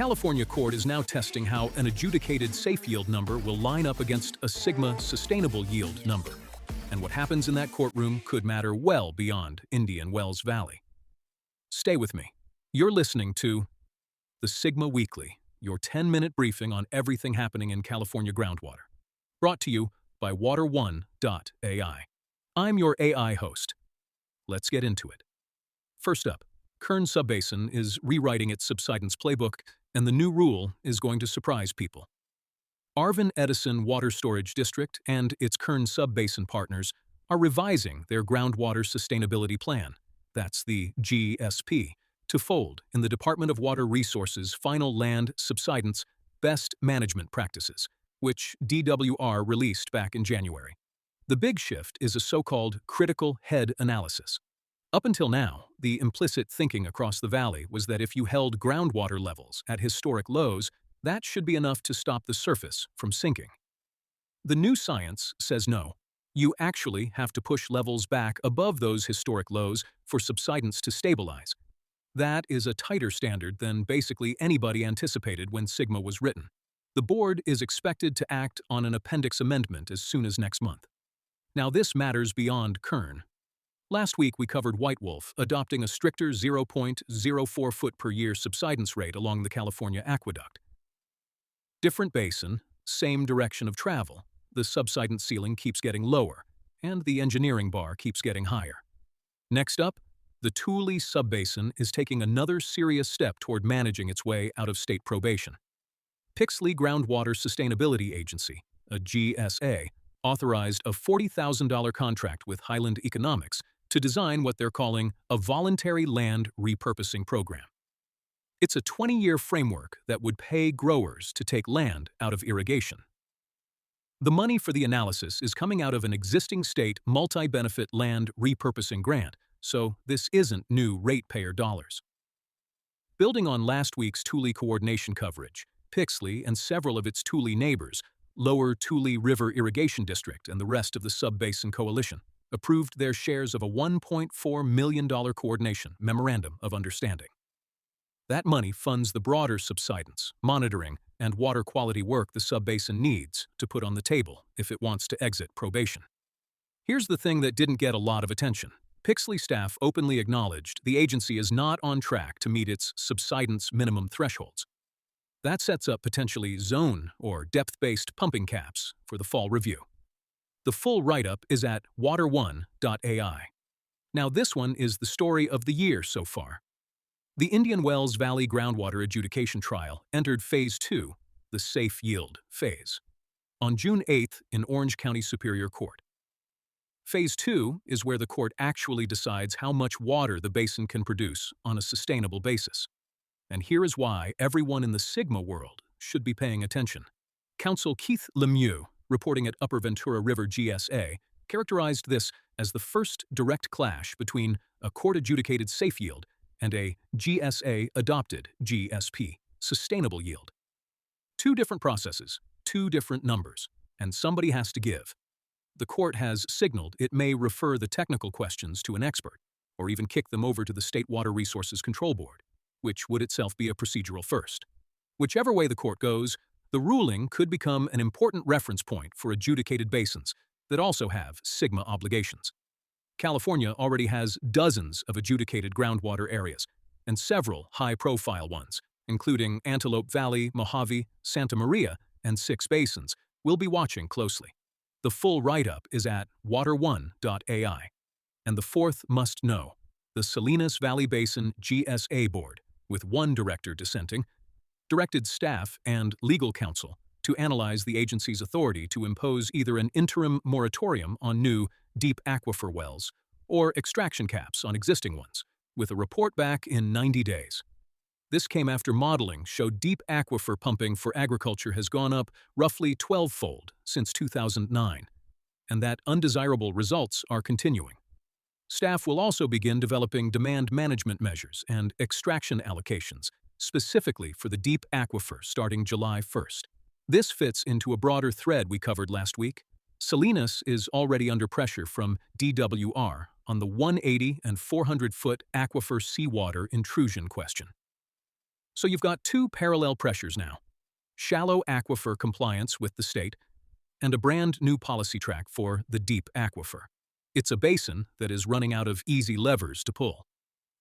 California court is now testing how an adjudicated safe yield number will line up against a sigma sustainable yield number. And what happens in that courtroom could matter well beyond Indian Wells Valley. Stay with me. You're listening to the Sigma Weekly, your 10-minute briefing on everything happening in California groundwater. Brought to you by Water1.ai. I'm your AI host. Let's get into it. First up, Kern Subbasin is rewriting its subsidence playbook, and the new rule is going to surprise people. Arvin Edison Water Storage District and its Kern Subbasin partners are revising their groundwater sustainability plan, that's the GSP, to fold in the Department of Water Resources' final land subsidence best management practices, which DWR released back in January. The big shift is a so-called critical head analysis. Up until now, the implicit thinking across the valley was that if you held groundwater levels at historic lows, that should be enough to stop the surface from sinking. The new science says no. You actually have to push levels back above those historic lows for subsidence to stabilize. That is a tighter standard than basically anybody anticipated when Sigma was written. The board is expected to act on an appendix amendment as soon as next month. Now this matters beyond Kern. Last week we covered White Wolf adopting a stricter 0.04 foot per year subsidence rate along the California aqueduct. Different basin, same direction of travel, the subsidence ceiling keeps getting lower, and the engineering bar keeps getting higher. Next up, the Tule Subbasin is taking another serious step toward managing its way out of state probation. Pixley Groundwater Sustainability Agency, a GSA, authorized a $40,000 contract with Highland Economics to design what they're calling a voluntary land repurposing program. It's a 20-year framework that would pay growers to take land out of irrigation. The money for the analysis is coming out of an existing state multi-benefit land repurposing grant, so this isn't new ratepayer dollars. Building on last week's Tule coordination coverage, Pixley and several of its Tule neighbors, Lower Tule River Irrigation District and the rest of the Subbasin Coalition, approved their shares of a $1.4 million coordination memorandum of understanding. That money funds the broader subsidence, monitoring, and water quality work the subbasin needs to put on the table if it wants to exit probation. Here's the thing that didn't get a lot of attention. Pixley staff openly acknowledged the agency is not on track to meet its subsidence minimum thresholds. That sets up potentially zone or depth-based pumping caps for the fall review. The full write-up is at Water1.ai. Now this one is the story of the year so far. The Indian Wells Valley groundwater adjudication trial entered Phase 2, the safe yield phase, on June 8th in Orange County Superior Court. Phase 2 is where the court actually decides how much water the basin can produce on a sustainable basis. And here is why everyone in the Sigma world should be paying attention. Counsel Keith Lemieux, reporting at Upper Ventura River GSA, characterized this as the first direct clash between a court-adjudicated safe yield and a GSA-adopted GSP, sustainable yield. Two different processes, two different numbers, and somebody has to give. The court has signaled it may refer the technical questions to an expert, or even kick them over to the State Water Resources Control Board, which would itself be a procedural first. Whichever way the court goes, the ruling could become an important reference point for adjudicated basins that also have Sigma obligations. California already has dozens of adjudicated groundwater areas, and several high-profile ones, including Antelope Valley, Mojave, Santa Maria, and 6 basins, we'll be watching closely. The full write-up is at Water1.ai. And the fourth must-know, the Salinas Valley Basin GSA Board, with one director dissenting, directed staff and legal counsel to analyze the agency's authority to impose either an interim moratorium on new Deep-Aquifer wells or extraction caps on existing ones, with a report back in 90 days. This came after modeling showed Deep-Aquifer pumping for agriculture has gone up roughly 12-fold since 2009, and that undesirable results are continuing. Staff will also begin developing demand management measures and extraction allocations, specifically for the Deep-Aquifer starting July 1st. This fits into a broader thread we covered last week. Salinas is already under pressure from DWR on the 180 and 400-foot aquifer seawater intrusion question. So you've got two parallel pressures now: shallow aquifer compliance with the state and a brand new policy track for the Deep-Aquifer. It's a basin that is running out of easy levers to pull.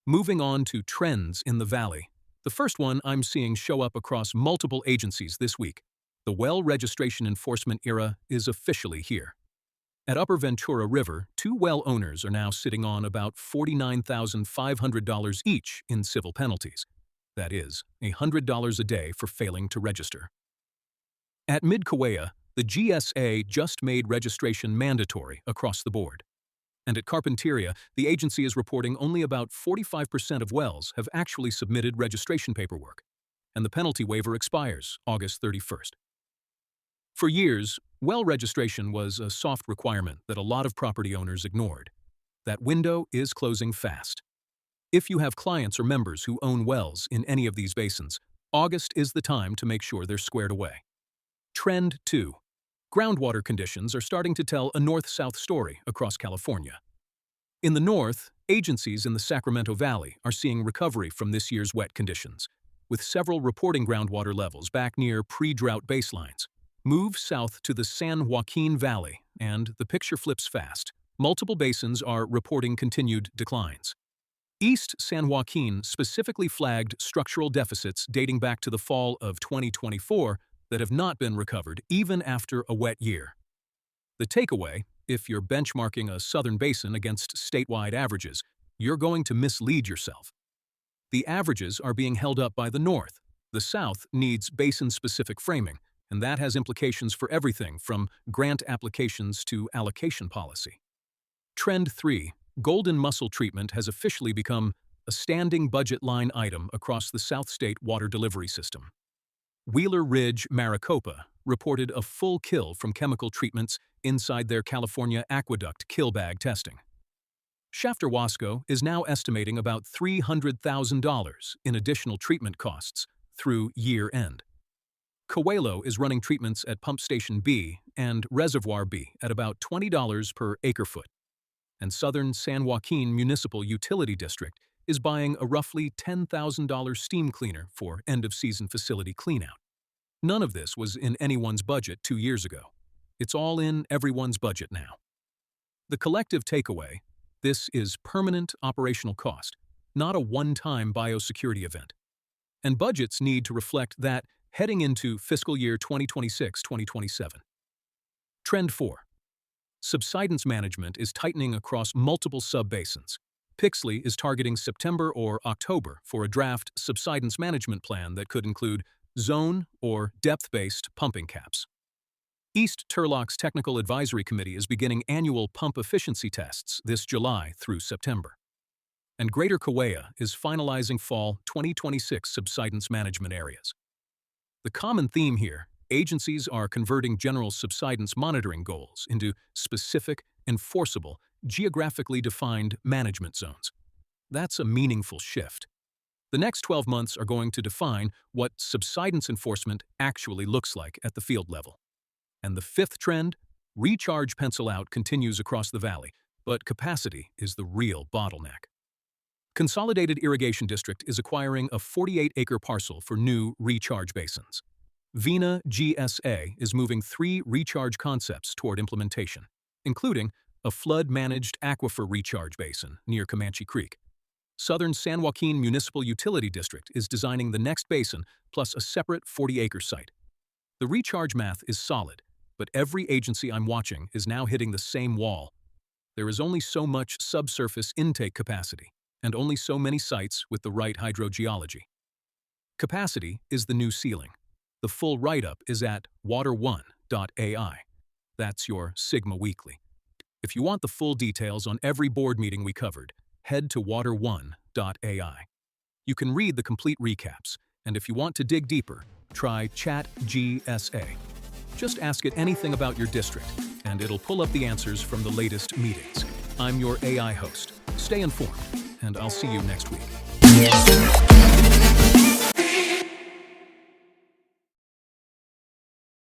Moving on to trends in the valley. The first one I'm seeing show up across multiple agencies this week. The well registration enforcement era is officially here. At Upper Ventura River, two well owners are now sitting on about $49,500 each in civil penalties. That is, $100 a day for failing to register. At Mid-Kauai, the GSA just made registration mandatory across the board. And at Carpinteria, the agency is reporting only about 45% of wells have actually submitted registration paperwork, and the penalty waiver expires August 31st. For years, well registration was a soft requirement that a lot of property owners ignored. That window is closing fast. If you have clients or members who own wells in any of these basins, August is the time to make sure they're squared away. Trend 2. Groundwater conditions are starting to tell a north-south story across California. In the north, agencies in the Sacramento Valley are seeing recovery from this year's wet conditions, with several reporting groundwater levels back near pre-drought baselines. Move south to the San Joaquin Valley, and the picture flips fast. Multiple basins are reporting continued declines. East San Joaquin specifically flagged structural deficits dating back to the fall of 2024 that have not been recovered even after a wet year. The takeaway: if you're benchmarking a southern basin against statewide averages, you're going to mislead yourself. The averages are being held up by the north. The south needs basin-specific framing, and that has implications for everything from grant applications to allocation policy. Trend 3. Golden Mussel treatment has officially become a standing budget line item across the South State water delivery system. Wheeler Ridge, Maricopa, reported a full kill from chemical treatments inside their California aqueduct kill bag testing. Shafter Wasco is now estimating about $300,000 in additional treatment costs through year-end. Coelho is running treatments at Pump Station B and Reservoir B at about $20 per acre-foot. And Southern San Joaquin Municipal Utility District is buying a roughly $10,000 steam cleaner for end-of-season facility cleanout. None of this was in anyone's budget 2 years ago. It's all in everyone's budget now. The collective takeaway: this is permanent operational cost, not a one-time biosecurity event. And budgets need to reflect that heading into fiscal year 2026-2027. Trend 4. Subsidence management is tightening across multiple sub-basins. Pixley is targeting September or October for a draft subsidence management plan that could include zone or depth-based pumping caps. East Turlock's Technical Advisory Committee is beginning annual pump efficiency tests this July through September. And Greater Kauai is finalizing fall 2026 subsidence management areas. The common theme here: agencies are converting general subsidence monitoring goals into specific, enforceable, geographically defined management zones. That's a meaningful shift. The next 12 months are going to define what subsidence enforcement actually looks like at the field level. And the fifth trend: recharge pencil out continues across the valley, but capacity is the real bottleneck. Consolidated Irrigation District is acquiring a 48-acre parcel for new recharge basins. Vena GSA is moving 3 recharge concepts toward implementation, including a flood-managed aquifer recharge basin near Comanche Creek. Southern San Joaquin Municipal Utility District is designing the next basin plus a separate 40-acre site. The recharge math is solid, but every agency I'm watching is now hitting the same wall. There is only so much subsurface intake capacity, and only so many sites with the right hydrogeology. Capacity is the new ceiling. The full write-up is at water1.ai. That's your Sigma Weekly. If you want the full details on every board meeting we covered, head to water1.ai. You can read the complete recaps, and if you want to dig deeper, try ChatGSA. Just ask it anything about your district, and it'll pull up the answers from the latest meetings. I'm your AI host. Stay informed, and I'll see you next week.